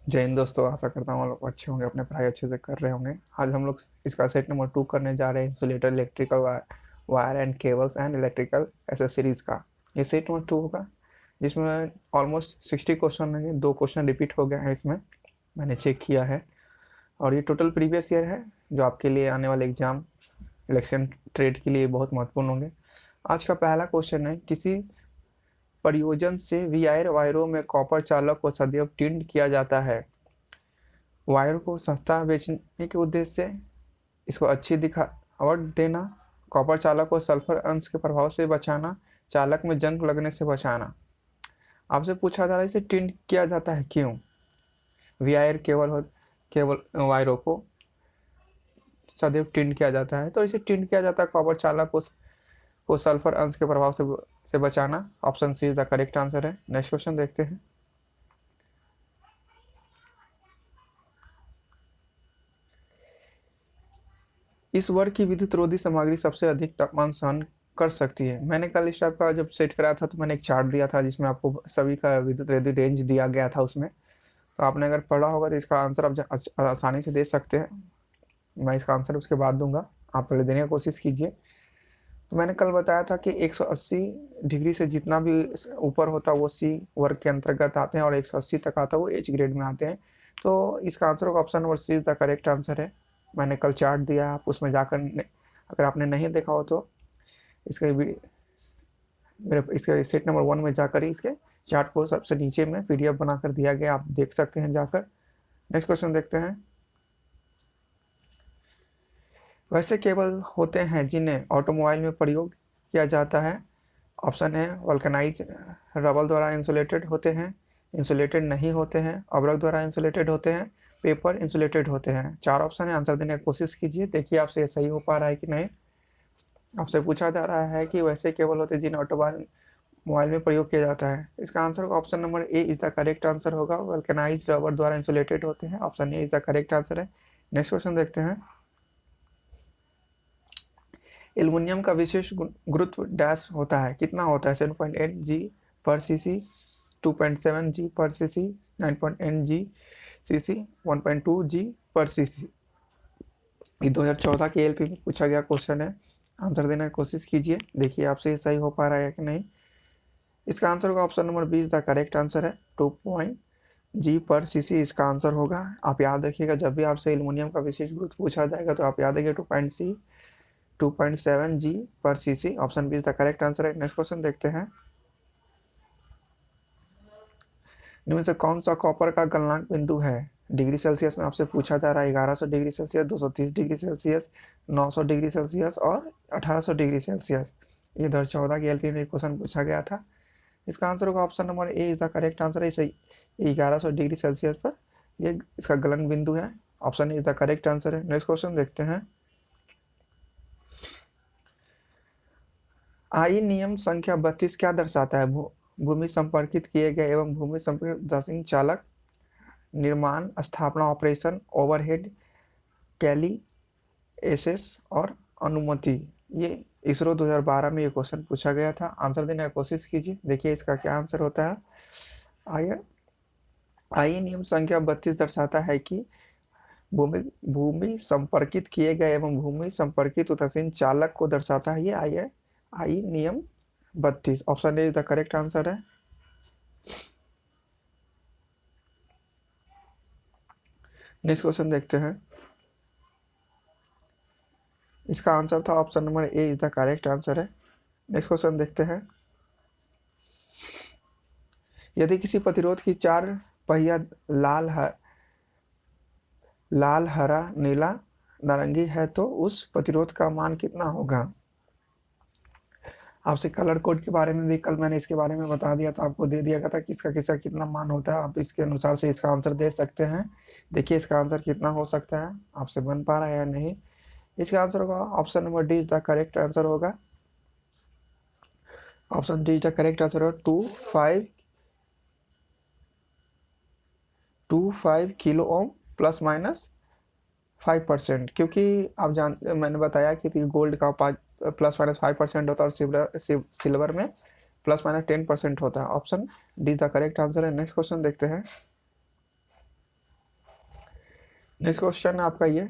जय हिंद दोस्तों, आशा करता हूँ आप लोग अच्छे होंगे, अपने पढ़ाई अच्छे से कर रहे होंगे। आज हम लोग इसका सेट नंबर 2 करने जा रहे हैं, insulator, electrical wire and cables and electrical accessories का। ये सेट नंबर 2 होगा, जिसमें ऑलमोस्ट 60 क्वेश्चन हैं। 2 क्वेश्चन रिपीट हो गए हैं इसमें, मैंने चेक किया है। और ये टोटल प्रीवियस ईयर है, जो आपके लिए आने वाले एग्जाम इलेक्शन ट्रेड के लिए बहुत महत्वपूर्ण होंगे। आज का पहला क्वेश्चन है, किसी परियोजन से वीआर वायरों में कॉपर चालक को सदैव टिंड किया जाता है। वायर को सस्ता बेचने के उद्देश्य से इसको अच्छी दिखावट देना, कॉपर चालक को सल्फर अंश के प्रभाव से बचाना, चालक में जंग लगने से बचाना। आपसे पूछा जा रहा है इसे टिंट किया जाता है क्यों। वीआईआर केवल वायरों को सदैव टिंट किया जाता है, तो इसे टिंट किया जाता है कॉपर चालक को सल्फर अंश के प्रभाव से बचाना। Option C is the correct answer है। नेक्स्ट क्वेश्चन देखते हैं। इस वर्ग की विद्युत रोधी सामग्री सबसे अधिक तापमान सहन कर सकती है। मैंने कल इस टाइप का जब सेट कराया था तो मैंने एक चार्ट दिया था जिसमें आपको सभी का विद्युत रोधी रेंज दिया गया था उसमें। तो आपने अगर पढ़ा होगा तो इसका आंसर आप आसानी से दे सकते हैं। मैं इसका आंसर उसके बाद दूंगा, आप पहले देने की कोशिश कीजिए। तो मैंने कल बताया था कि 180 डिग्री से जितना भी ऊपर होता है वो सी वर्ग के अंतर्गत आते हैं, और 180 तक आता है वो एच ग्रेड में आते हैं। तो इसका आंसर होगा option number C is the correct answer है। मैंने कल चार्ट दिया, आप उसमें जाकर अगर आपने नहीं देखा हो तो इसके मेरे इसके सेट नंबर 1 में जाकर ही इसके चार्ट को सबसे नीचे में पीडीएफ बनाकर दिया गया, आप देख सकते हैं जाकर। नेक्स्ट क्वेश्चन देखते हैं। वैसे केबल होते हैं जिन्हें ऑटोमोबाइल में प्रयोग किया जाता है। ऑप्शन है वल्कनाइज रबर द्वारा इंसुलेटेड होते हैं, इंसुलेटेड नहीं होते हैं, अब्रक द्वारा इंसुलेटेड होते हैं, पेपर इंसुलेटेड होते हैं। 4 ऑप्शन है, आंसर देने की कोशिश कीजिए, देखिए आपसे ये सही हो पा रहा है कि नहीं। आपसे पूछा जा रहा है कि वैसे केबल होते हैं जिन्हें ऑटोमोबाइल मोबाइल में प्रयोग किया जाता है। इसका answer option number A is the correct answer होगा, वल्कनाइज रबर द्वारा इंसुलेटेड होते हैं। Option A is the correct answer है। नेक्स्ट क्वेश्चन देखते हैं। एल्युमिनियम का विशेष गुरुत्व डैश होता है, कितना होता है। 7.8 जी per CC, 2.7 G per CC, 9.8 जी सीसी, 1.2 जी पर सीसी। ये 2014 के एलपी में पूछा गया क्वेश्चन है, आंसर देने की कोशिश कीजिए, देखिए आपसे ये सही हो पा रहा है कि नहीं। इसका आंसर होगा option number B is the correct answer है। 2 जी पर सीसी इसका आंसर होगा। आप याद रखिएगा, जब भी आपसे एल्युमिनियम का विशेष गुरुत्व पूछा जाएगा तो आप याद रखिए 2.7 G per CC. Option B is the correct answer है। नेक्स्ट क्वेश्चन देखते हैं। इनमें से कौन सा कॉपर का गलनांक बिंदु है। डिग्री सेल्सियस में आपसे पूछा जा रहा है 1100 degree Celsius, 230 degree Celsius, 900 degree Celsius और 1800 डिग्री सेल्सियस। ये 2014 की एलपी में क्वेश्चन पूछा गया था। इसका आंसर होगा option number A is the correct answer है। इसे 1100 डिग्री सेल्सियस पर ये इसका गलन बिंदु है। Option is the correct answer है। नेक्स्ट क्वेश्चन देखते हैं। आई नियम संख्या 32 क्या दर्शाता है। भूमि संपर्कित किए गए एवं भूमि संपर्कित दसिंग चालक, निर्माण, स्थापना, ऑपरेशन, ओवरहेड, कैली एसेस और अनुमति। ये इसरो 2012 में ये क्वेश्चन पूछा गया था, आंसर देने की कोशिश कीजिए, देखिए इसका क्या आंसर होता है। आइए, आई नियम संख्या 32 दर्शाता है कि भूमि भूमि संपर्कित किए गए एवं भूमि संपर्कित उदासीन चालक को दर्शाता है। ये आई नियम 32। Option A is the correct answer है। नेक्स्ट क्वेश्चन देखते हैं। इसका आंसर था option number A is the correct answer है। नेक्स्ट क्वेश्चन देखते हैं। यदि किसी प्रतिरोध की 4 पहिया लाल, हरा, नीला, नारंगी है तो उस प्रतिरोध का मान कितना होगा। आपसे कलर कोड के बारे में भी कल मैंने इसके बारे में बता दिया था, आपको दे दिया गया था कि इसका किसका कितना मान होता है। आप इसके अनुसार से इसका आंसर दे सकते हैं, देखिए इसका आंसर कितना हो सकता है, आपसे बन पा रहा है या नहीं। इसका आंसर होगा option number D is the correct answer होगा। Option D is the correct answer होगा 2.5 किलो ओम प्लस माइनस 5%। क्योंकि आप जान मैंने बताया कि गोल्ड का प्लस माइनस 5% होता है और सिल्वर में प्लस माइनस 10% होता है। Option D is the correct answer है। नेक्स्ट क्वेश्चन देखते हैं। नेक्स्ट क्वेश्चन है आपका ये,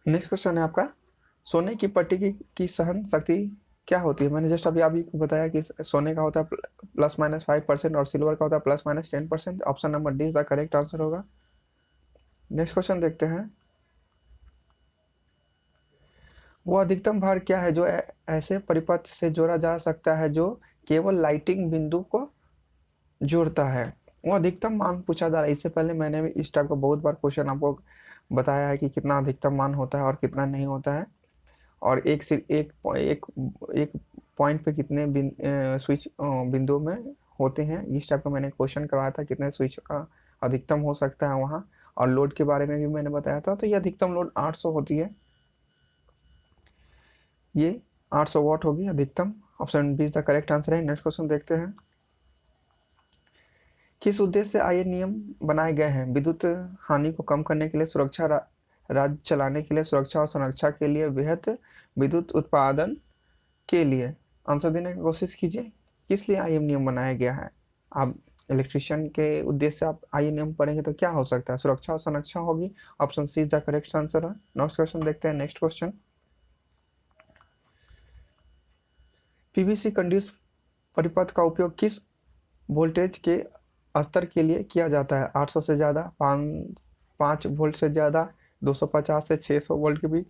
नेक्स्ट क्वेश्चन है आपका, सोने की पट्टी की सहन शक्ति क्या होती है? मैंने जस्ट अभी अभी बताया कि सोने का होता है +-5% और सिल्वर का होता है +-10%। Option number D is the correct answer होगा। नेक्स्ट क्वेश्चन देखते हैं, वो अधिकतम भार क्या है जो ऐसे परिपथ से जोड़ा जा सकता है जो केवल लाइटिंग बिंदु को जोड़ता है? वो अधिकतम मान पूछा जा रहा है। इससे पहले मैंने भी इस टाइप का बहुत बार क्वेश्चन आपको बताया है कि कितना अधिकतम मान होता है और कितना नहीं होता है, और एक सिर्फ एक पॉइंट पे कितने स्विच बिंदु में होते हैं। इस टाइप का मैंने क्वेश्चन करवाया था, कितने स्विच का अधिकतम हो सकता है वहाँ, और लोड के बारे में भी मैंने बताया था। तो ये अधिकतम लोड 800 होती है, ये 800 वाट होगी अधिकतम। Option B is the correct answer है। नेक्स्ट क्वेश्चन देखते हैं, किस उद्देश्य से आए नियम बनाए गए हैं? विद्युत हानि को कम करने के लिए, सुरक्षा, राज्य चलाने के लिए, सुरक्षा और संरक्षा के लिए, वृहत विद्युत उत्पादन के लिए? आंसर देने की कोशिश कीजिए, किस लिए आई नियम बनाया गया है? आप इलेक्ट्रिशियन के उद्देश्य से आप आई नियम पढ़ेंगे तो क्या हो सकता है? सुरक्षा और संरक्षा होगी। Option C is the correct answer है। नेक्स्ट क्वेश्चन देखते हैं, नेक्स्ट क्वेश्चन, पीवीसी कंडक्टिव परिपथ का उपयोग किस वोल्टेज के स्तर के लिए किया जाता है? 800 से ज़्यादा, 5 वोल्ट से ज़्यादा, 250 से 600 वोल्ट के बीच,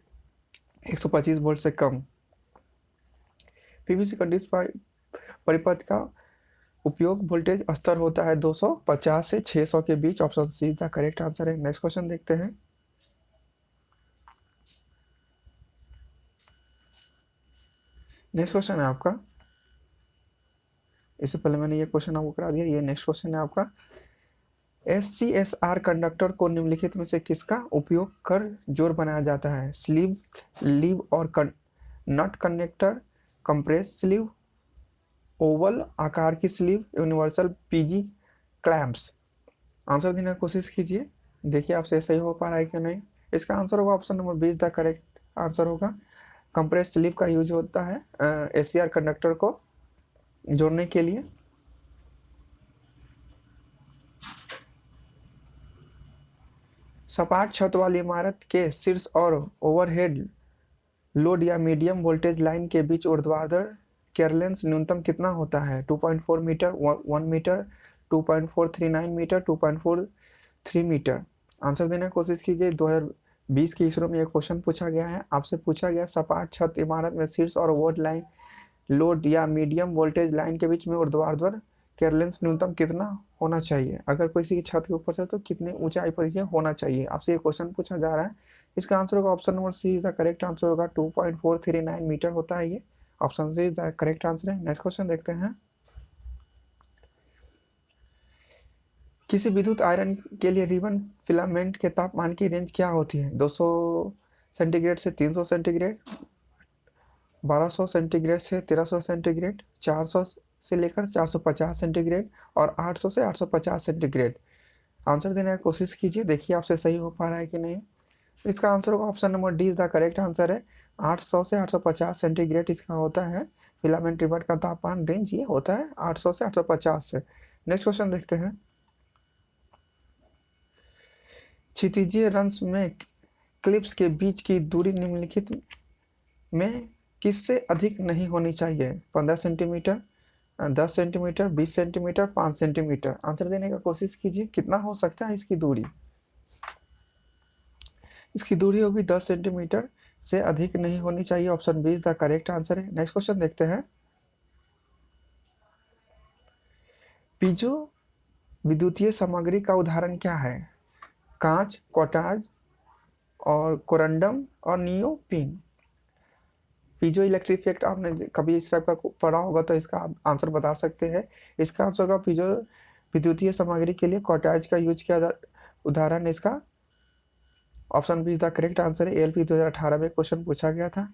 125 वोल्ट से कम। पीवीसी कंडक्टिव परिपथ का उपयोग वोल्टेज स्तर होता है 250 से 600 के बीच। Option C is the correct answer है। नेक्स्ट क्वेश्चन देखते हैं, नेक्स्ट क्वेश्चन है आपका, इससे पहले मैंने ये क्वेश्चन आपको करा दिया। ये नेक्स्ट क्वेश्चन है आपका, SCSR कंडक्टर को निम्नलिखित में से किसका उपयोग कर जोड़ बनाया जाता है? स्लीव, लीव और नट कनेक्टर, कंप्रेस स्लीव, ओवल आकार की sleeve, universal PG clamps? Answer देने की कोशिश कीजिए, देखिए आपसे सही हो पा रहा है कि नहीं। इसका आंसर होगा option number B is the correct answer होगा। कंप्रेस स्लीव का यूज होता है SCR कंडक्टर को जोड़ने के लिए। सपाट छत वाली इमारत के शीर्ष और ओवरहेड लोड या मीडियम वोल्टेज लाइन के बीच ऊर्ध्वाधर क्लियरेंस न्यूनतम कितना होता है? 2.4 metre, 1 metre, 2.439 metre, 2.43 metre? Answer देने की कोशिश कीजिए। 2020 की इसरो में एक क्वेश्चन पूछा गया है, आपसे पूछा गया सपाट छत इमारत में शीर्ष और ओवरहेड लाइन लोड या मीडियम वोल्टेज लाइन के बीच में ऊर्ध्वाधर क्लियरेंस न्यूनतम कितना होना चाहिए? अगर किसी की छत के ऊपर से तो कितनी ऊंचाई पर यह होना चाहिए? आपसे ये क्वेश्चन पूछा जा रहा है। इसका आंसर होगा option number C is the correct answer होगा। 2.439 मीटर होता है ये। Option C is the correct answer है। नेक्स्ट क्वेश्चन देखते हैं, किसी विद्युत आयरन के लिए रिबन फिलामेंट के तापमान की रेंज क्या होती है? 200 सेंटीग्रेड से 300 सेंटीग्रेड, 1200 सेंटीग्रेड से 1300 सेंटीग्रेड, 400 से लेकर 450 सेंटीग्रेड, और 800 से 850 सेंटीग्रेड? आंसर देने की कोशिश कीजिए, देखिए आपसे सही हो पा रहा है कि नहीं। इसका आंसर होगा option number D is the correct answer है। 800 से 850 सेंटीग्रेड इसका होता है फिलामेंट रिबन का तापमान रेंज, ये होता है 800 से 850 से। नेक्स्ट क्वेश्चन देखते हैं, क्षितिजीय रंध्र में क्लिप्स के बीच की दूरी निम्नलिखित में किससे अधिक नहीं होनी चाहिए? 15 centimetre, 10 centimetre, 20 centimetre, 5 centimetre? Answer देने की कोशिश कीजिए, कितना हो सकता है इसकी दूरी? इसकी दूरी होगी 10 सेंटीमीटर से अधिक नहीं होनी चाहिए। Option B is the correct answer है। नेक्स्ट क्वेश्चन देखते हैं, पीजो विद्युतीय सामग्री का उदाहरण क्या है? कांच, क्वार्ट्ज और कोरंडम और नियोपिन? पीजो इलेक्ट्रिक इफेक्ट आपने कभी इस टाइप का पढ़ा होगा तो इसका आप आंसर बता सकते हैं। इसका आंसर होगा पीजो विद्युतीय सामग्री के लिए क्वार्ट्ज का यूज किया उदाहरण इसका। Option B is the correct answer है। ALP 2018 में क्वेश्चन पूछा गया था।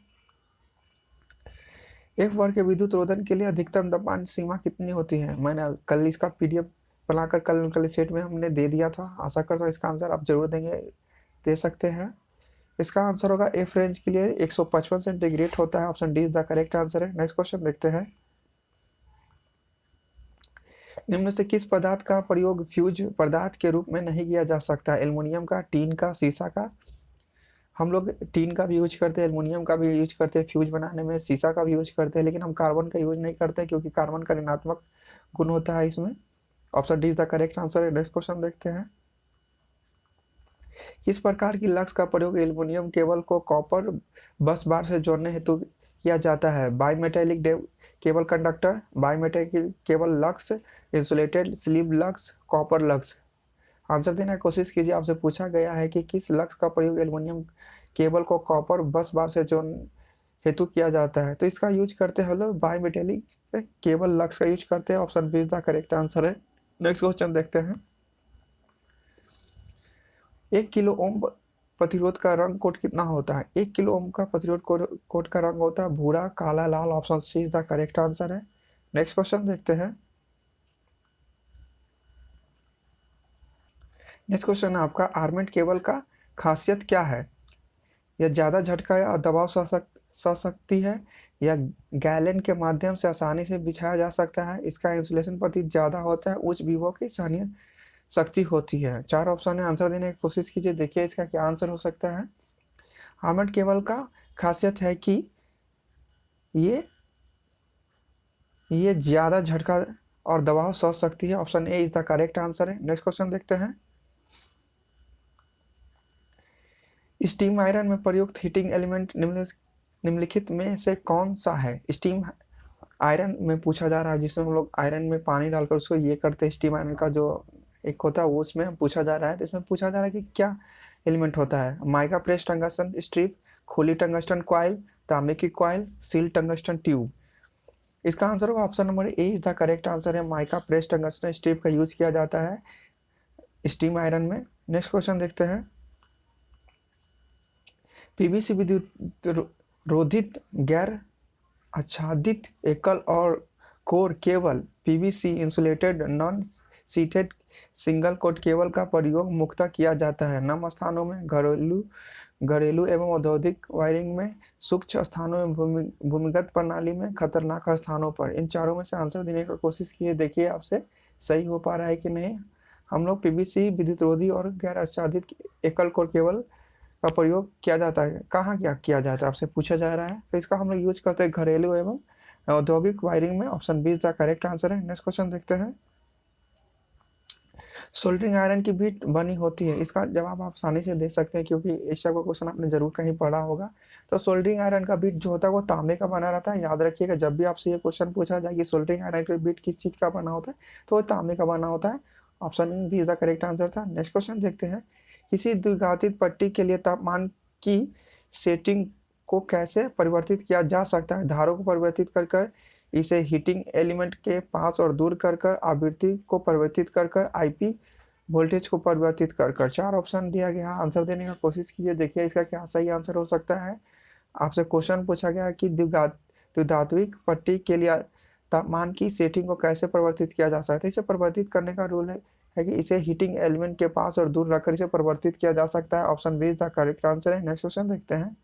एक वर्ग के विद्युत रोधन के लिए अधिकतम तापमान सीमा कितनी होती है? मैंने कल इसका PDF बनाकर कल सेट में हमने दे दिया था। आशा करता हूँ इसका आंसर आप जरूर दे सकते हैं। इसका आंसर होगा F रेंज के लिए 155 सेंटीग्रेड होता है। Option D is the correct answer है। नेक्स्ट क्वेश्चन देखते हैं, निम्न से किस पदार्थ का प्रयोग फ्यूज पदार्थ के रूप में नहीं किया जा सकता? एल्युमिनियम का, टीन का, सीसा का। हम लोग टीन का भी यूज करते हैं, एल्युमिनियम का भी यूज करते हैं फ्यूज बनाने में, सीसा का भी यूज करते हैं, लेकिन हम कार्बन का यूज नहीं करते क्योंकि कार्बन का ऋणात्मक गुण होता है इसमें। Option D is the correct answer है। नेक्स्ट क्वेश्चन देखते हैं। किस प्रकार की लक्स का प्रयोग एल्युमिनियम केबल को कॉपर बस बार से जोड़ने हेतु किया जाता है? Bimetallic cable conductor, bimetallic cable lugs, insulated sleeve lugs, copper lugs. Answer देने की कोशिश कीजिए। आपसे पूछा गया है कि किस लक्स का प्रयोग एल्युमिनियम केबल को कॉपर बस बार से जोड़ने हेतु किया जाता है? तो इसका यूज करते हैं हम लोग बाईमेटेलिक केबल लक्स का यूज करते हैं। Option B is the correct answer है। नेक्स्ट क्वेश्चन देखते हैं। 1 किलो ओम प्रतिरोध का रंग कोड कितना होता है? 1 किलो ओम का प्रतिरोध कोड का रंग होता है भूरा, काला, लाल। Option C is the correct answer है। नेक्स्ट क्वेश्चन देखते हैं। नेक्स्ट क्वेश्चन है आपका, आर्मेड केबल का खासियत क्या है? यह ज़्यादा झटका या दबाव सह सकती है, या गैलन के माध्यम से आसानी से बिछाया जा सकता है, इसका इंसुलेशन प्रति ज़्यादा होता है, उच्च विभव की सहनीय शक्ति होती है। 4 ऑप्शन है, आंसर देने की कोशिश कीजिए। देखिए इसका क्या आंसर हो सकता है। आर्मेड केबल का खासियत है कि ये ज़्यादा झटका और दबाव सह सकती है। Option A is the correct answer है। नेक्स्ट क्वेश्चन देखते हैं। स्टीम आयरन में प्रयुक्त हीटिंग एलिमेंट निम्नलिखित में से कौन सा है? स्टीम आयरन में पूछा जा रहा है, जिसमें हम लोग आयरन में पानी डालकर उसको ये करते हैं। स्टीम आयरन का जो एक होता है वो उसमें पूछा जा रहा है। तो इसमें पूछा जा रहा है कि क्या एलिमेंट होता है? माइका प्रेस टंगस्टन स्ट्रिप, खुली टंगस्टन कॉइल, तांबे की कॉइल, सील टंगस्टन ट्यूब। इसका आंसर होगा option number A is the correct answer है। माइका प्रेस टंगस्टन स्ट्रिप का यूज किया जाता है स्टीम आयरन में। नेक्स्ट क्वेश्चन देखते हैं। पीवीसी विद्युत रोधित गैर आच्छादित एकल और core cable, PVC insulated non seated single quote cable का प्रयोग मुख्यतः किया जाता है निम्न स्थानों में: घरेलू एवं औद्योगिक वायरिंग में, सूक्ष्म स्थानों में, भूमिगत प्रणाली में, खतरनाक स्थानों पर। इन चारों में से आंसर देने की कोशिश कीजिए। देखिए आपसे सही हो पा रहा है कि नहीं। हम लोग पीवीसी विद्युत रोधी और गैर आच्छादित एकल कोर केबल का प्रयोग किया जाता है। कहाँ क्या किया जाता है आपसे पूछा जा रहा है। तो इसका हम लोग यूज करते हैं घरेलू एवं औद्योगिक वायरिंग में। Option B is the correct answer है। नेक्स्ट क्वेश्चन देखते हैं। सोल्डरिंग आयरन की बीट बनी होती है, इसका जवाब आप आसानी से दे सकते हैं क्योंकि इस टाइप का क्वेश्चन आपने जरूर कहीं पढ़ा होगा। तो सोल्डरिंग आयरन का बीट जो होता है वो तांबे का बना रहता है। याद रखिएगा, जब भी आपसे ये क्वेश्चन पूछा जाए कि सोल्डरिंग आयरन का बीट किस चीज का बना होता है, तो वो तांबे का बना होता है। Option B is the correct answer था। नेक्स्ट क्वेश्चन देखते हैं। किसी द्विघातित पट्टी के लिए तापमान की सेटिंग को कैसे परिवर्तित किया जा सकता है? धारों को परिवर्तित कर इसे हीटिंग एलिमेंट के पास और दूर कर आवृत्ति को परिवर्तित कर आईपी वोल्टेज को परिवर्तित कर। 4 ऑप्शन दिया गया, आंसर देने का कोशिश कीजिए। देखिए इसका क्या सही आंसर हो सकता है। आपसे क्वेश्चन पूछा गया कि द्विधात्विक पट्टी के लिए तापमान की सेटिंग को कैसे परिवर्तित किया जा सकता है। इसे परिवर्तित करने का रूल है कि इसे हीटिंग एलिमेंट के पास और दूर रखकर इसे परिवर्तित किया जा सकता है। Option B is the correct answer है। नेक्स्ट क्वेश्चन देखते हैं।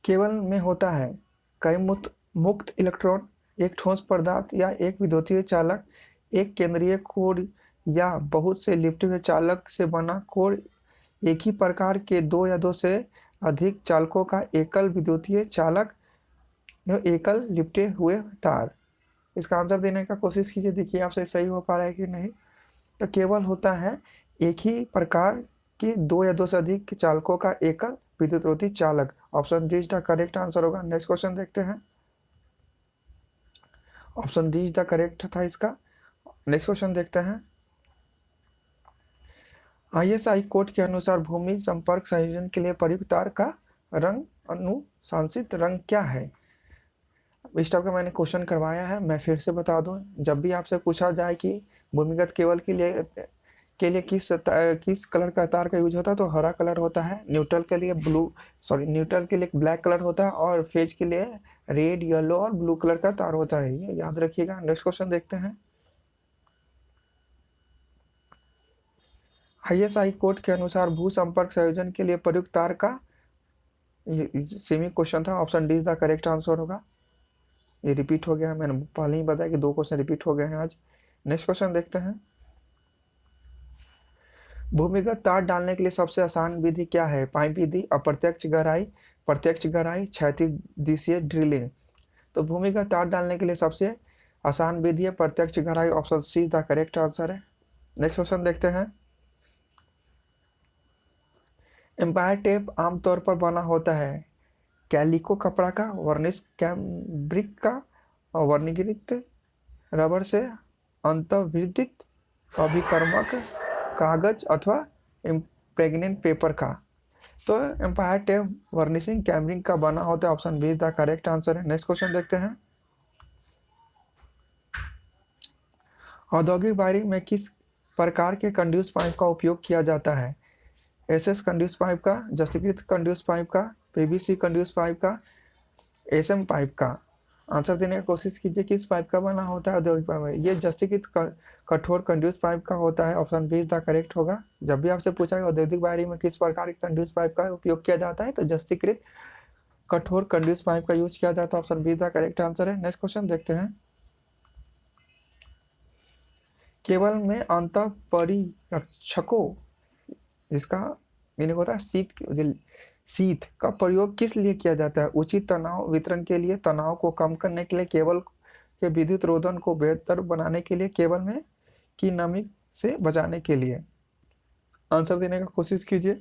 केबल में होता है कई मुक्त इलेक्ट्रॉन, एक ठोस पदार्थ या एक विद्युतीय चालक, एक केंद्रीय कोर या बहुत से लिपटे हुए चालक से बना कोर, एक ही प्रकार के दो या दो से अधिक चालकों का एकल विद्युतीय चालक, एकल लिपटे हुए तार। इसका आंसर देने का कोशिश कीजिए। देखिए आपसे सही हो पा रहा है कि नहीं। तो केबल होता है एक ही प्रकार के दो या दो से अधिक चालकों का एकल विद्युतरोधी चालक। Option D is the correct answer होगा। नेक्स्ट क्वेश्चन देखते हैं। Option D is the correct था इसका। नेक्स्ट क्वेश्चन देखते हैं। आईएसआई कोड के अनुसार भूमि संपर्क संयोजन के लिए प्रयुक्त तार का रंग अनुशंसित रंग क्या है? इस टाइप का मैंने क्वेश्चन करवाया है, मैं फिर से बता दूं। जब भी आपसे पूछा जाए कि भूमिगत केबल के लिए किस कलर का तार का यूज होता है, तो हरा कलर होता है। न्यूट्रल के लिए न्यूट्रल के लिए ब्लैक कलर होता है, और फेज के लिए रेड, येलो और ब्लू कलर का तार होता है। ये याद रखिएगा। नेक्स्ट क्वेश्चन देखते हैं। आईएसआई कोड के अनुसार भू संपर्क संयोजन के लिए प्रयुक्त तार का, सेमी क्वेश्चन था। Option D is the correct answer होगा। ये रिपीट हो गया है, मैंने पहले ही बताया कि 2 क्वेश्चन रिपीट हो गए हैं आज। नेक्स्ट क्वेश्चन देखते हैं। भूमिगत तार डालने के लिए सबसे आसान विधि क्या है? पाइप विधि, अप्रत्यक्ष गहराई, प्रत्यक्ष गहराई, क्षैतिज दिशीय ड्रिलिंग। तो भूमिगत तार डालने के लिए सबसे आसान विधि है प्रत्यक्ष गहराई। Option C the correct answer है। नेक्स्ट क्वेश्चन देखते हैं। एम्पायर टेप आमतौर पर बना होता है कैलिको कपड़ा का, वर्निश कैम्ब्रिक का, और वर्णीकृत रबर से, अंतर्विदित अभिकर्मक कागज अथवा इम्प्रेग्नेंट पेपर का। तो एम्पायर टेप वर्निशिंग कैमरिंग का बना होता है। Option be the correct answer है। नेक्स्ट क्वेश्चन देखते हैं। औद्योगिक वायरिंग में किस प्रकार के कंड्यूस पाइप का उपयोग किया जाता है? एसएस कंड्यूस पाइप का, जस्तीकृत कंड्यूस पाइप का, पीवीसी कंड्यूस पाइप का, एसएम पाइप का। आंसर देने की कोशिश कीजिए, किस पाइप का बना होता है औद्योगिक पाइप? ये जस्तीकृत कठोर कंड्यूस पाइप का होता है। ऑप्शन बी द करेक्ट होगा। जब भी आपसे पूछा है औद्योगिक वायरिंग में किस प्रकार के कंड्यूस पाइप का उपयोग किया जाता है, तो जस्तीकृत कठोर कंड्यूस पाइप का यूज किया जाता है। Option be the correct answer है। नेक्स्ट क्वेश्चन देखते हैं। केबल में अंत परिरक्षकों, जिसका मीनिंग होता है शीत का प्रयोग किस लिए किया जाता है? उचित तनाव वितरण के लिए, तनाव को कम करने के लिए, केबल के विद्युत रोधन को बेहतर बनाने के लिए, केबल में की नमी से बचाने के लिए। आंसर देने का कोशिश कीजिए।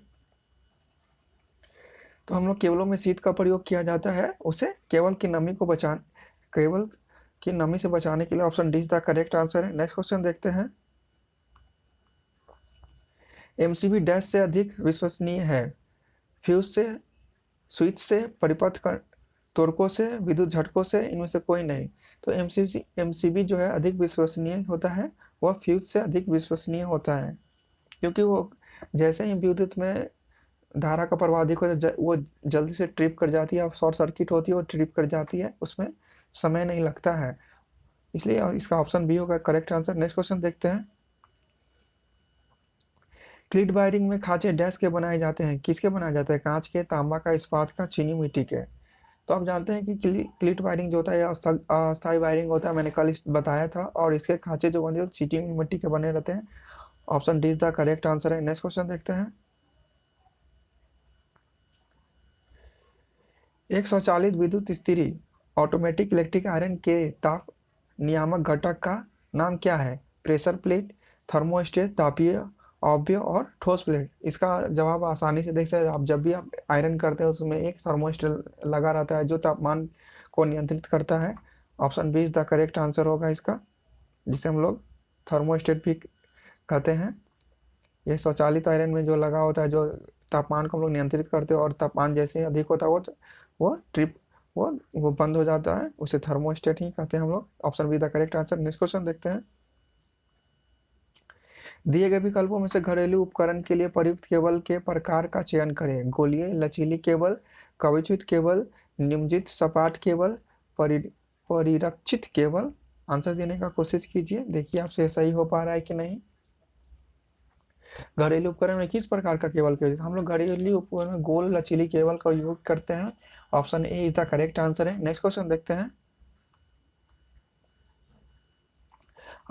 तो हम लोग केबलों में शीत का प्रयोग किया जाता है उसे केबल की नमी को बचाने, केबल की नमी से बचाने के लिए। Option D is the correct answer है। नेक्स्ट क्वेश्चन देखते हैं। एमसीबी डैश से अधिक विश्वसनीय है? फ्यूज से, स्विच से, परिपथ तोड़कों से, विद्युत झटकों से, इनमें से कोई नहीं। तो एमसीबी जो है अधिक विश्वसनीय होता है, वह फ्यूज से अधिक विश्वसनीय होता है, क्योंकि वो जैसे ही विद्युत में धारा का प्रवाह अधिक होता है वो जल्दी से ट्रिप कर जाती है, शॉर्ट सर्किट होती है, वो ट्रिप कर जाती है, उसमें समय नहीं लगता है, इसलिए इसका ऑप्शन बी होगा करेक्ट आंसर। नेक्स्ट क्वेश्चन देखते हैं। क्लिट वायरिंग में खांचे डैश के बनाए जाते हैं? किसके बनाए जाते हैं? कांच के, तांबा का, इस्पात का, चीनी मिट्टी के। तो आप जानते हैं कि क्लिट वायरिंग जो होता है अस्थायी वायरिंग होता है, मैंने कल बताया था, और इसके खांचे जो बने चीनी मिट्टी के बने रहते हैं। Option D is the correct answer है। नेक्स्ट क्वेश्चन देखते हैं। एक स्वचालित विद्युत इस्त्री ऑटोमेटिक इलेक्ट्रिक आयरन के ताप नियामक घटक का नाम क्या है? प्रेशर प्लेट, थर्मोस्टेट, तापीय अवयव और ठोस प्लेट। इसका जवाब आसानी से देख सकते हैं आप। जब भी आप आयरन करते हैं उसमें एक थर्मोस्टेट लगा रहता है जो तापमान को नियंत्रित करता है। Option B is the correct answer होगा इसका, जिसे हम लोग थर्मोस्टेट भी कहते हैं। ये स्वचालित आयरन में जो लगा होता है, जो तापमान को हम लोग नियंत्रित करते हैं, और तापमान जैसे ही अधिक होता है वो ट्रिप वो बंद हो जाता है, उसे थर्मोस्टेट ही कहते हैं हम लोग। Option be the correct answer. Next question देखते हैं। दिए गए विकल्पों में से घरेलू उपकरण के लिए प्रयुक्त केबल के प्रकार का चयन करें। गोलीय लचीली केबल, कवचित केबल, निम्नजित सपाट केबल, परिरक्षित केबल। आंसर देने का कोशिश कीजिए, देखिए आपसे सही हो पा रहा है कि नहीं। घरेलू उपकरण में किस प्रकार का केबल का यूज? हम लोग घरेलू उपकरण में गोल लचीली केबल का उपयोग करते हैं। Option A is the correct answer है। नेक्स्ट क्वेश्चन देखते हैं।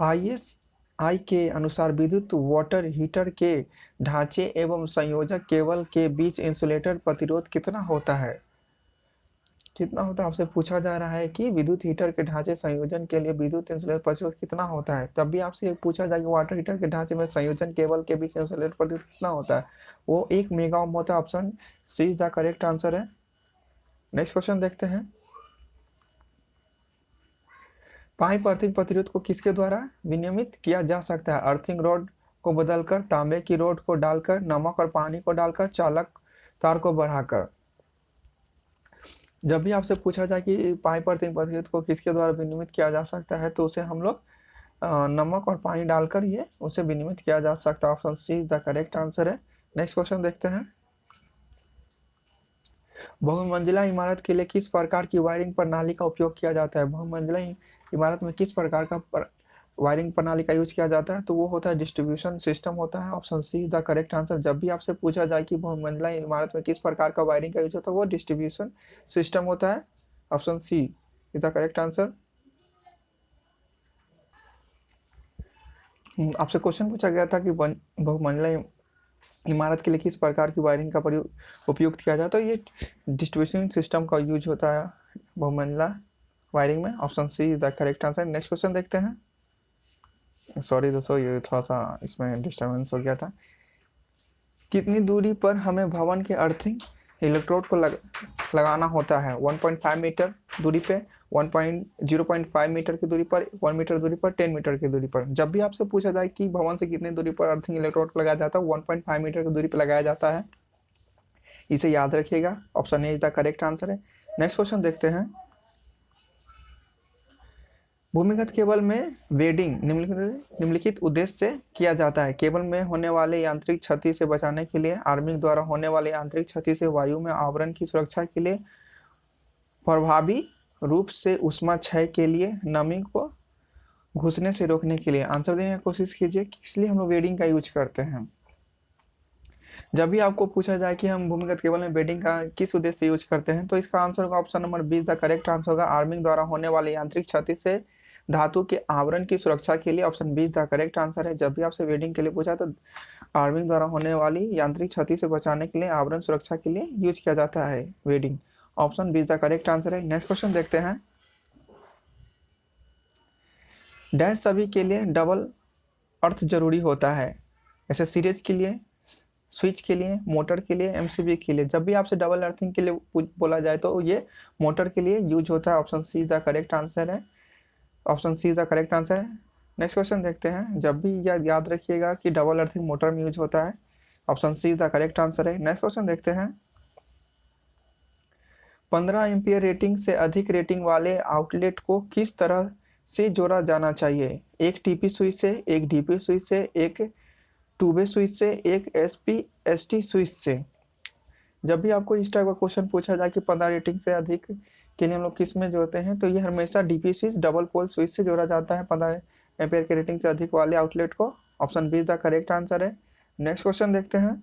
आईएसआई के अनुसार विद्युत वाटर हीटर के ढांचे एवं संयोजक केबल के बीच इंसुलेटर प्रतिरोध कितना होता है? कितना होता है आपसे पूछा जा रहा है कि विद्युत हीटर के ढांचे संयोजन के लिए विद्युत इंसुलेटर प्रतिरोध कितना होता है। तब भी आपसे पूछा जाए कि वाटर हीटर के ढांचे में संयोजन केबल के बीच इंसुलेटर प्रतिरोध कितना होता है, वो 1 मेगा ओम होता है। Option C is the correct answer है। नेक्स्ट क्वेश्चन देखते हैं। पाइप अर्थिंग प्रतिरोध को किसके द्वारा विनियमित किया जा सकता है? अर्थिंग रॉड को बदलकर, तांबे की रॉड को डालकर, नमक और पानी को डालकर, चालक तार को बढ़ाकर। जब भी आपसे पूछा जाए कि पाइप अर्थिंग प्रतिरोध को किसके द्वारा विनियमित किया जा सकता है, तो उसे हम लोग नमक और पानी डालकर ये उसे विनियमित किया जा सकता है। Option C is the correct answer है। नेक्स्ट क्वेश्चन देखते हैं। बहुमंजिला इमारत के लिए किस प्रकार की वायरिंग प्रणाली का उपयोग किया जाता है? बहुमंजिला इमारत में किस प्रकार का वायरिंग प्रणाली का यूज किया जाता है? तो वो होता है डिस्ट्रीब्यूशन सिस्टम होता है। Option C is the correct answer. जब भी आपसे पूछा जाए कि बहुमंजिला इमारत में किस प्रकार का वायरिंग का यूज होता है, वो डिस्ट्रीब्यूशन सिस्टम होता है। Option C. Is the correct answer. आपसे क्वेश्चन पूछा गया था कि बहुमंजिला इमारत के लिए किस प्रकार की वायरिंग का उपयोग किया जाता है। ये डिस्ट्रीब्यूशन सिस्टम का यूज होता है बहुमंजिला वायरिंग में। Option C is the correct answer. Next question देखते हैं। सॉरी दोस्तों, ये थोड़ा सा इसमें डिस्टर्बेंस हो गया था। कितनी दूरी पर हमें भवन के अर्थिंग इलेक्ट्रोड को लगाना होता है। 1.5 मीटर दूरी पे, 0.5 मीटर की दूरी पर, 1 मीटर दूरी पर, 10 मीटर की दूरी पर। जब भी आपसे पूछा जाए कि भवन से कितनी दूरी पर अर्थिंग इलेक्ट्रोड को लगाया जाता है, 1.5 मीटर की दूरी पर लगाया जाता है। इसे याद रखिएगा। Option A is the correct answer है। नेक्स्ट क्वेश्चन देखते हैं। भूमिगत केबल में वेडिंग निम्नलिखित उद्देश्य से किया जाता है। केबल में होने वाले यांत्रिक क्षति से बचाने के लिए, आर्मिंग द्वारा होने वाले यांत्रिक क्षति से वायु में आवरण की सुरक्षा के लिए, प्रभावी रूप से ऊष्मा क्षय के लिए, नमी को घुसने से रोकने के लिए। आंसर देने की कोशिश कीजिए कि इसलिए हम लोग वेडिंग का यूज करते हैं। जब भी आपको पूछा जाए कि हम भूमिगत केबल में वेडिंग का किस उद्देश्य से यूज करते हैं, तो इसका आंसर होगा option number 20 the correct answer होगा। आर्मिंग द्वारा होने वाले यांत्रिक क्षति से धातु के आवरण की सुरक्षा के लिए। ऑप्शन 20 द करेक्ट आंसर है। जब भी आपसे वेडिंग के लिए पूछा तो आर्मिंग द्वारा होने वाली यांत्रिक क्षति से बचाने के लिए, आवरण सुरक्षा के लिए यूज किया जाता है wedding. Option 20 the correct answer है। नेक्स्ट क्वेश्चन देखते हैं। डैश सभी के लिए डबल अर्थ जरूरी होता है। ऐसे सीरीज के लिए, स्विच के लिए, मोटर के लिए, एमसीबी के लिए। जब भी आपसे डबल अर्थिंग के लिए बोला जाए तो ये मोटर के लिए यूज होता है। Option C the correct answer है। Option C the correct answer है। नेक्स्ट क्वेश्चन देखते हैं। जब भी याद रखिएगा कि डबल अर्थिंग मोटर में यूज होता है। Option C the correct answer है। नेक्स्ट क्वेश्चन देखते हैं। 15 एम्पियर रेटिंग से अधिक रेटिंग वाले आउटलेट को किस तरह से जोड़ा जाना चाहिए। एक टीपी स्विच से, एक डीपी स्विच से, एक टू वे स्विच से, एक एसपी/एसटी स्विच से। जब भी आपको इस टाइप का क्वेश्चन पूछा जाए कि 15 रेटिंग से अधिक के लिए हम लोग किस में जोड़ते हैं, तो ये हमेशा DP switch, double pole switch से जोड़ा जाता है 15 एम्पियर के रेटिंग से अधिक वाले आउटलेट को। Option be the correct answer है। नेक्स्ट क्वेश्चन देखते हैं।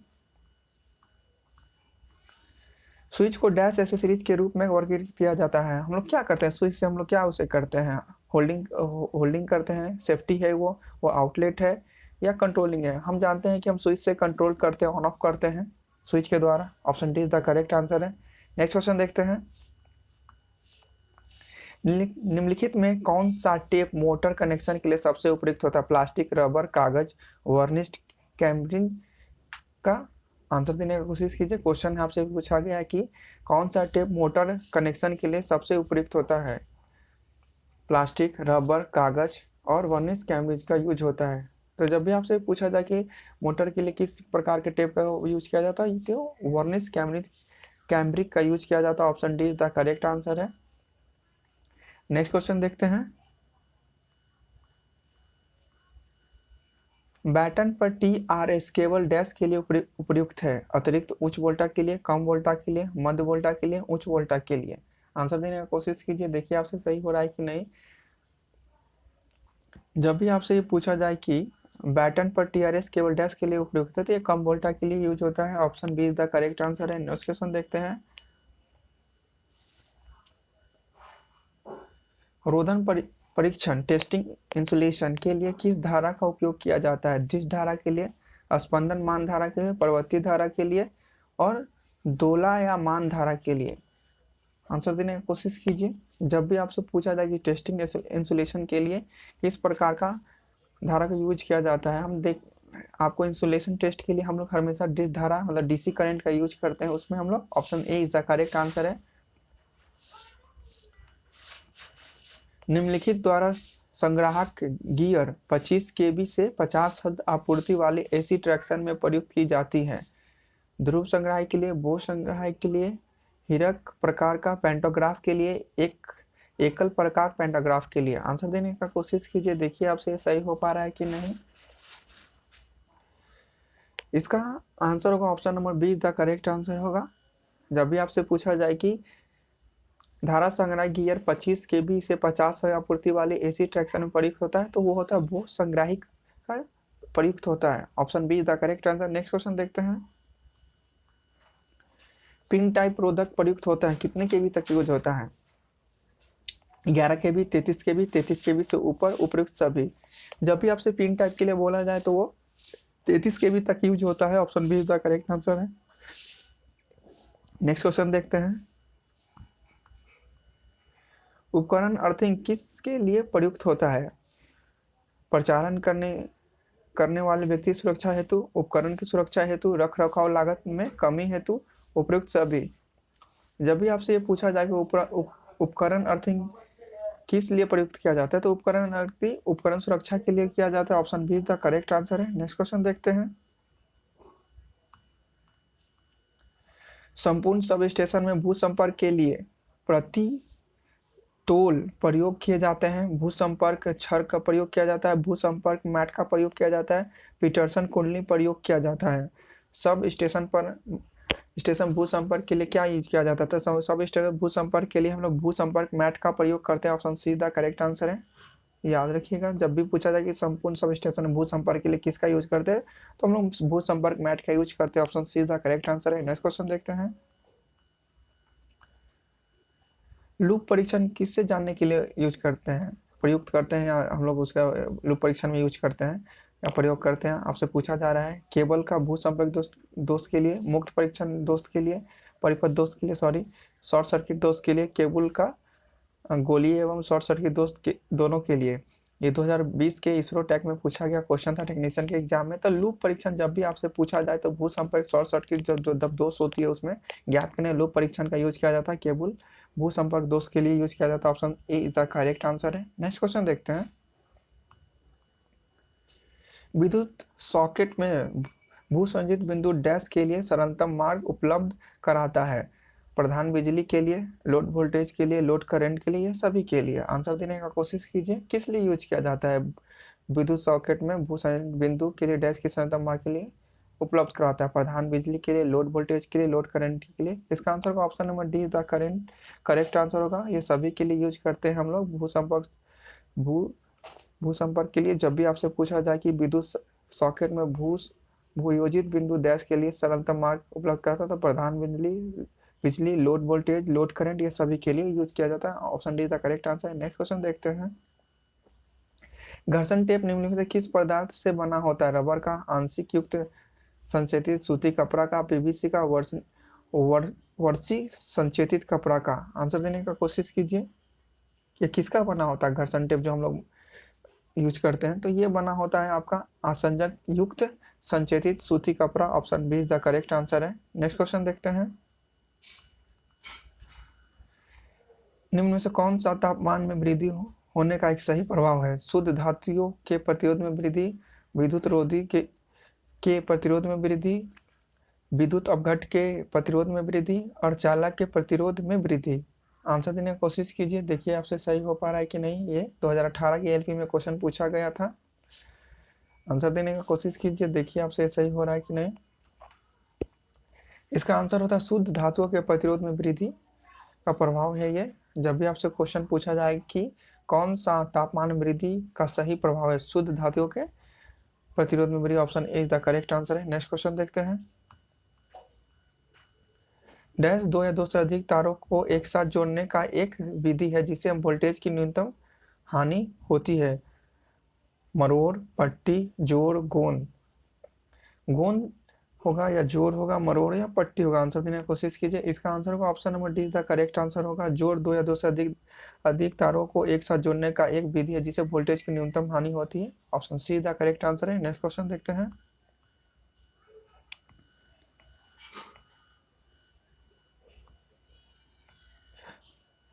स्विच को डैश एसेसरीज के रूप में वर्गीकृत किया जाता है। हम लोग क्या करते हैं स्विच से, हम लोग क्या उसे करते हैं, होल्डिंग करते हैं, सेफ्टी है वो आउटलेट है, या कंट्रोलिंग है। हम जानते हैं कि हम स्विच से कंट्रोल करते हैं, ऑन ऑफ करते हैं स्विच के द्वारा। Option D is the correct answer है। नेक्स्ट क्वेश्चन देखते हैं। निम्नलिखित में कौन सा टेप मोटर कनेक्शन के लिए सबसे उपयुक्त होता है। प्लास्टिक, रबर, कागज, वर्निश्ड कैम्ब्रिक का आंसर देने की कोशिश कीजिए। क्वेश्चन आपसे पूछा गया है कि कौन सा टेप मोटर कनेक्शन के लिए सबसे उपयुक्त होता है। प्लास्टिक, रबर, कागज और वर्निश कैम्ब्रिक का यूज होता है। तो जब भी आपसे पूछा जाए कि मोटर के लिए किस प्रकार के टेप का यूज किया जाता है, तो वर्निश कैम्ब्रिक का यूज किया जाता है। Option D is the correct answer है। नेक्स्ट क्वेश्चन देखते हैं। बैटन पर TRS केवल डैश के लिए उपयुक्त है। अतिरिक्त उच्च वोल्टा के लिए, कम वोल्टा के लिए, मध्य वोल्टा के लिए, उच्च वोल्टा के लिए। आंसर देने की कोशिश कीजिए, देखिए आपसे सही हो रहा है कि नहीं। जब भी आपसे ये पूछा जाए कि बैटन पर TRS केवल डैश के लिए उपयुक्त है, तो ये कम वोल्टा के लिए यूज होता है। Option B is the correct answer है। नेक्स्ट क्वेश्चन देखते हैं। रोधन परीक्षण टेस्टिंग इंसुलेशन के लिए किस धारा का उपयोग किया जाता है। जिस धारा के लिए, स्पंदन मान धारा के लिए, प्रवृत्ति धारा के लिए और दोला या मान धारा के लिए। आंसर देने की कोशिश कीजिए। जब भी आपसे पूछा जाए कि टेस्टिंग इंसुलेशन के लिए किस प्रकार का धारा का यूज किया जाता है, आपको इंसुलेशन टेस्ट के लिए हम लोग हमेशा डिस धारा मतलब DC करंट का यूज करते हैं। उसमें हम लोग option A is the correct answer है। निम्नलिखित द्वारा संग्राहक गियर 25 kV से 50 हर्ट्ज आपूर्ति वाले AC ट्रैक्शन में प्रयुक्त की जाती है। ध्रुव संग्राहक के लिए, बो संग्राहक के लिए, हिरक प्रकार का पेंटोग्राफ के लिए, एक एकल प्रकार पेंटाग्राफ के लिए। आंसर देने का कोशिश कीजिए, देखिए आपसे सही हो पा रहा है कि नहीं। इसका आंसर होगा option number be the correct answer होगा। जब भी आपसे पूछा जाए कि धारा संग्राहक गियर 25 kV से 50 आपूर्ति वाले AC ट्रैक्शन में प्रयुक्त होता है, तो वो होता है बो संग्राहक का प्रयुक्त होता है। Option be the correct answer. Next question देखते हैं। पिन टाइप रोधक प्रयुक्त होता है, कितने kV तक यूज होता है। 11 KB, 33 KB, 33 KB से ऊपर उपयुक्त सभी। जब भी आपसे पिन टाइप के लिए बोला जाए तो वो 33 KB तक यूज होता है। Option B is the correct answer है। नेक्स्ट क्वेश्चन देखते हैं। उपकरण अर्थिंग किसके लिए प्रयुक्त होता है? प्रचालन करने वाले व्यक्ति सुरक्षा हेतु, उपकरण की सुरक्षा हेतु, रख रखाव लागत में कमी हेतु, उपयुक्त सभी। जब भी आपसे ये पूछा जाए कि उपकरण अर्थिंग किस लिए प्रयुक्त किया जाता है तो उपकरण अर्थी उपकरण सुरक्षा के लिए किया जाता है। Option B is the correct answer है। नेक्स्ट क्वेश्चन देखते हैं। संपूर्ण सब स्टेशन में भू संपर्क के लिए प्रति टोल प्रयोग किए जाते हैं। भू संपर्क छड़ का प्रयोग किया जाता है, भू संपर्क मैट का प्रयोग किया जाता है, पीटरसन कुंडली प्रयोग किया जाता है। सब स्टेशन भू संपर्क के लिए क्या यूज किया जाता है? तो सब स्टेशन भू संपर्क के लिए हम लोग भू संपर्क मैट का प्रयोग करते हैं। Option C the correct answer है। याद रखिएगा, जब भी पूछा जाए कि संपूर्ण सब स्टेशन भू संपर्क के लिए किसका यूज करते हैं तो हम लोग भू संपर्क मैट का यूज करते हैं। Option C the correct answer है। नेक्स्ट क्वेश्चन देखते हैं। लूप परीक्षण किससे जानने के लिए यूज करते हैं, प्रयुक्त करते हैं, या हम लोग उसका लूप परीक्षण में यूज करते हैं या प्रयोग करते हैं? आपसे पूछा जा रहा है केबल का भू संपर्क दोष के लिए, मुक्त परीक्षण दोष के लिए, परिपथ दोष के लिए, सॉरी शॉर्ट सर्किट दोष के लिए, केबल का गोलीय एवं शॉर्ट सर्किट दोष के दोनों के लिए। ये 2020 के इसरो टेक में पूछा गया क्वेश्चन था टेक्नीशियन के एग्जाम में। तो लूप परीक्षण जब भी आपसे पूछा जाए तो भू संपर्क शॉर्ट सर्किट जो दोष होती है उसमें ज्ञात करने लूप परीक्षण का यूज किया जाता है। केबल भू संपर्क दोष के लिए यूज किया जाता है। Option A is the correct answer है। नेक्स्ट क्वेश्चन देखते हैं। विद्युत सॉकेट में भू संजित बिंदु डैश के लिए सरलतम मार्ग उपलब्ध कराता है। प्रधान बिजली के लिए, लोड वोल्टेज के लिए, लोड करंट के लिए, सभी के लिए। आंसर देने का कोशिश कीजिए। किस लिए यूज किया जाता है विद्युत सॉकेट में भू संजित बिंदु के लिए डैश की सरलतम मार्ग के लिए उपलब्ध कराता है? प्रधान बिजली के लिए, लोड वोल्टेज के लिए, लोड करंट के लिए। इसका आंसर का option number D is the correct answer होगा। ये सभी के लिए यूज करते हैं हम लोग भू संपर्क के लिए। जब भी आपसे पूछा जाए कि विद्युत सॉकेट में भूयोजित बिंदु डैश के लिए सरलतम मार्ग उपलब्ध कराता है तो प्रधान बिजली, लोड वोल्टेज, लोड करंट, ये सभी के लिए यूज किया जाता है। Option D is the correct answer है। नेक्स्ट क्वेश्चन देखते हैं। घर्षण टेप निम्नलिखित से किस पदार्थ से बना होता है? रबर का, आंशिक युक्त संचेतित सूती कपड़ा का, पीवीसी का, वर्षी संचेतित कपड़ा का। आंसर देने का कोशिश कीजिए। ये किसका बना होता है घर्षण टेप जो हम लोग यूज करते हैं? तो ये बना होता है आपका आसंजक युक्त संचेतित सूती कपड़ा। Option B is the correct answer है। नेक्स्ट क्वेश्चन देखते हैं। निम्न में से कौन सा तापमान में वृद्धि होने का एक सही प्रभाव है? शुद्ध धातुओं के प्रतिरोध में वृद्धि, विद्युत रोधी के प्रतिरोध में वृद्धि, विद्युत अपघट के प्रतिरोध में वृद्धि, और चालक के प्रतिरोध में वृद्धि। आंसर देने की कोशिश कीजिए। देखिए आपसे सही हो पा रहा है कि नहीं। ये 2018 की एलपी में क्वेश्चन पूछा गया था। आंसर देने की कोशिश कीजिए। देखिए आपसे सही हो रहा है कि नहीं। इसका आंसर होता है शुद्ध धातुओं के प्रतिरोध में वृद्धि का प्रभाव है ये। जब भी आपसे क्वेश्चन पूछा जाए कि कौन सा तापमान वृद्धि का सही प्रभाव है शुद्ध धातुओं के प्रतिरोध में वृद्धि, option A is the correct answer है। नेक्स्ट क्वेश्चन देखते हैं। डैश दो या दो से अधिक तारों को एक साथ जोड़ने का एक विधि है जिसे वोल्टेज की न्यूनतम हानि होती है। मरोड़, पट्टी, जोड़, गोंद। गोंद होगा या जोड़ होगा, मरोड़ या पट्टी होगा? आंसर देने की कोशिश कीजिए। इसका आंसर होगा option number D is the correct answer होगा। जोड़ दो या दो से अधिक तारों को एक साथ जोड़ने का एक विधि है जिसे वोल्टेज की न्यूनतम हानि होती है। Option C is the correct answer है। नेक्स्ट क्वेश्चन देखते हैं।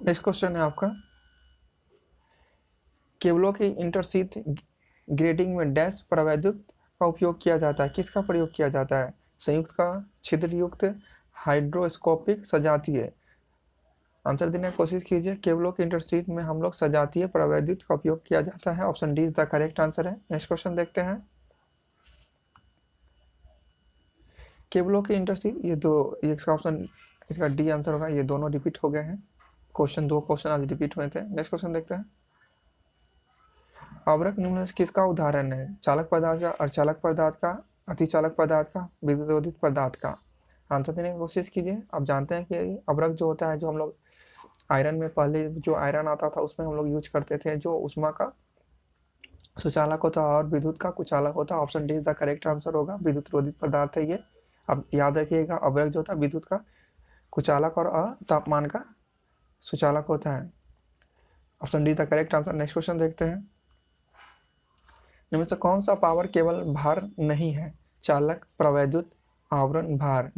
नेक्स्ट क्वेश्चन है आपका केबलों की इंटरशीथ ग्रेडिंग में डैश प्रवैद्युत का उपयोग किया जाता है? किसका प्रयोग किया जाता है? संयुक्त का, छिद्र युक्त, हाइड्रोस्कोपिक, सजातीय? आंसर देने की कोशिश कीजिए। केबलों के इंटरशीथ में हम लोग सजातीय प्रवैद्युत का उपयोग किया जाता है। Option D is the correct answer है। नेक्स्ट क्वेश्चन देखते हैं। केबलों के इंटरशीथ ये इसका ऑप्शन इसका डी आंसर होगा। ये दोनों रिपीट हो गए हैं क्वेश्चन, दो क्वेश्चन आज रिपीट हुए थे। नेक्स्ट क्वेश्चन देखते हैं। अवरक निम्न से किसका उदाहरण है? चालक पदार्थ का, अर्धचालक पदार्थ का, अतिचालक पदार्थ का, विद्युत पदार्थ का? आंसर देने की कोशिश कीजिए। आप जानते हैं कि अवरक जो होता है, जो हम लोग आयरन में पहले जो आयरन आता था उसमें हम लोग यूज करते थे जो उष्मा का सुचालक होता और विद्युत का कुचालक होता। Option D is the correct answer होगा। विद्युत रोधित पदार्थ है ये। अब याद रखिएगा, अवयव जो था विद्युत का कुचालक और तापमान का सुचालक होता है। Option D the correct answer. Next question देखते हैं। निम्न से कौन सा पावर केवल भार नहीं है? चालक, प्रवैद्युत, आवरण, भार।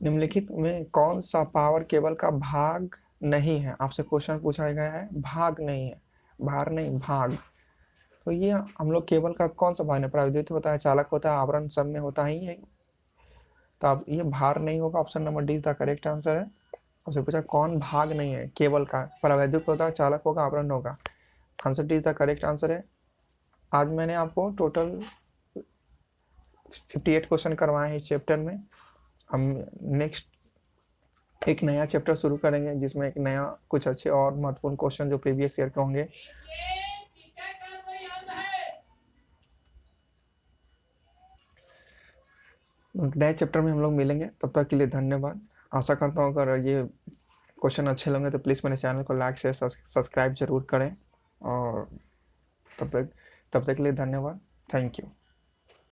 निम्नलिखित में कौन सा पावर केबल का भाग नहीं है? आपसे क्वेश्चन पूछा गया है, भाग नहीं है, भार नहीं, भाग। तो ये हम लोग केबल का कौन सा भाग है? प्रवैद्युत होता है, चालक होता है, आवरण सब में होता ही है। तो अब ये भार नहीं होगा। Option number D is the correct answer है। आपसे पूछा कौन भाग नहीं है केबल का? प्रवैद्युत होता है, चालक होगा, आवरण होगा। Answer D is the correct answer है। आज मैंने आपको टोटल 58 क्वेश्चन करवाए हैं इस चैप्टर में। हम नेक्स्ट एक नया चैप्टर शुरू करेंगे जिसमें एक नया कुछ अच्छे और महत्वपूर्ण क्वेश्चन जो प्रीवियस ईयर के होंगे। नए चैप्टर में हम लोग मिलेंगे। तब तक के लिए धन्यवाद। आशा करता हूँ अगर ये क्वेश्चन अच्छे लगे तो प्लीज़ मेरे चैनल को लाइक शेयर सब्सक्राइब जरूर करें। और तब तक के लिए धन्यवाद। Thank you.